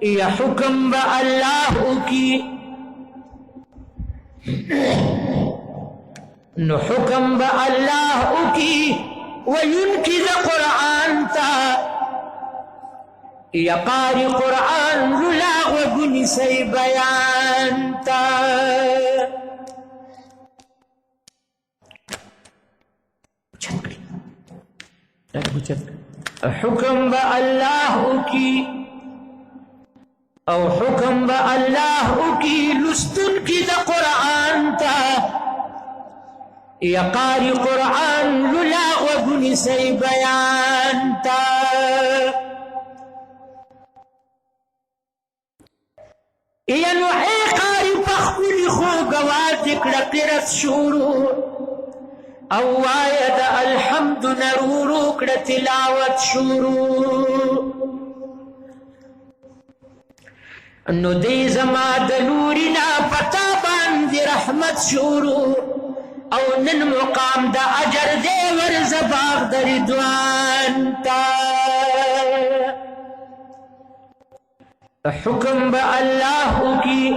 یا حکم با اللہ کی نو حکم با اللہ کی وینکد قرآن تا یا قاری قرآن رلاغ و گنسی بیان تا حکم با اللہ کی او حکم با اللہ کی لستن کی دا قرآن تا یا قاری قرآن للاغ و گنسی بیان تا یا نوحی قاری پخبولی خوگوات اکڑا قرت شروع او آید الحمد نرورو اکڑا تلاوت شروع نو دی زما دلورینا پتا باندی رحمت شروع او نن مقام دا اجر دے ورز باغ دا ردوان تا حکم با اللہ کی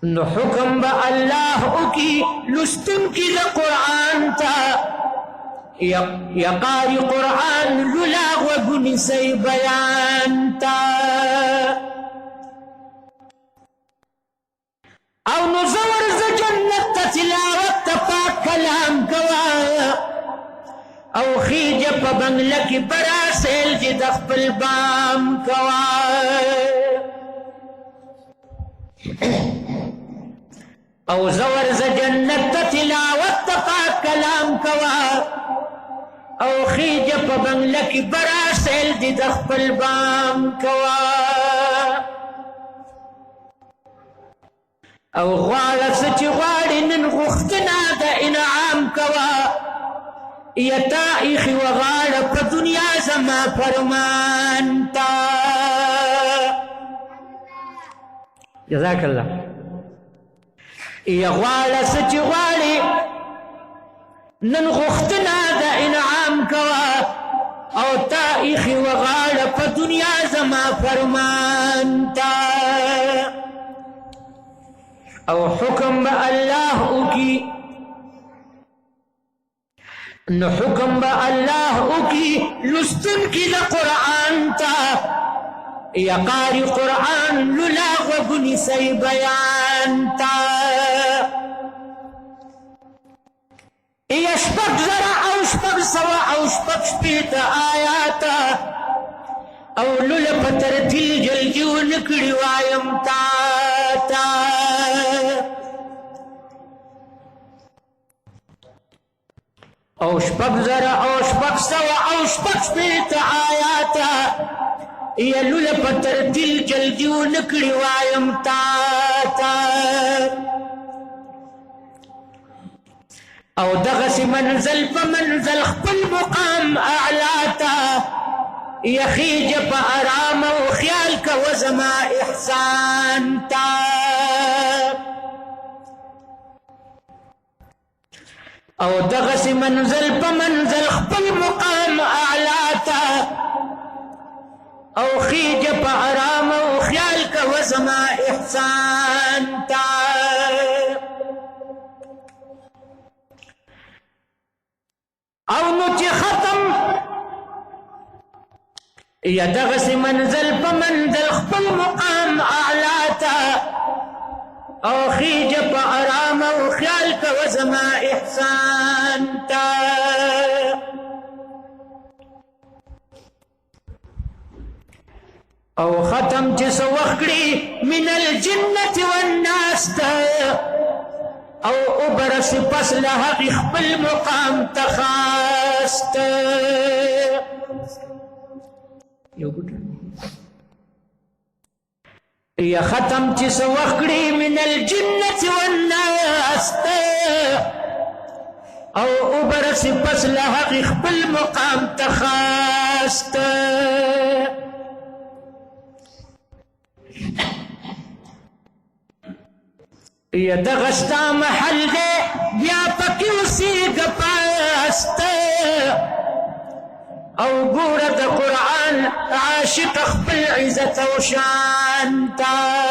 نو حکم با اللہ کی لستن کی دا قرآن تا یا قاری قرآن للاغ و گنسی بیان تا او نزور ز جنت تا تلاوت تا پاک کلام کوا او خیج پا بنگلکی برا سیل جی دخپل بام کوا او زور ز جنت تا تلاوت تا پاک کلام کوا او خیج پا بنگلکی برا سیل جی دخپل بام کوا او غواړه څه چې غواړې نن غوښتنه د انعام کوه یا تا ایښي وه غاړه په دنیا زما فرمان ته جزاک الله یا غواړه څه چې غواړې نن غوښتنه د انعام کوه او تا ایښي وه غاړه په دنیا زما فرمان ته او حکم با اللہ کی نو حکم با اللہ کی لستن کی دا قرآن تا یا قاری قرآن للاغ و گنسی بیان تا یا شپک زرع او شپک سوا او شپک شپیت آیاتا او للپ ترتیل جلجیو نکڑی وایم تا او شپک زر او شپک سوا او شپک شپیت آیاتا یا للپ ترتیل جلجیو نکڑی وایم تا او دغس منزل پا منزل خپل مقام اعلاتا یخیج پا آرام و خیال کا وزما احسان تا او دغس منزل پا منزل خپل مقام اعلاتا او خیج پا آرام و خیال کا وزما احسان تا او نو چی ختم یا دغس منزل پا منزل خپل مقام اعلاتا او خیج پا آرام و خیال کا وزما احسان تا او ختم چس وخکڑی من الجنت والناس تا او ابرس پس لحق خپل مقام تخاست یا ختم چس وخکڑی من الجنت والناس او ابرس پس لحق خپل مقام تخاست یا دغستا محل دے بیا پکی اسی گپاست او ګوره د قرآن عاشق خپل عزت او شان تا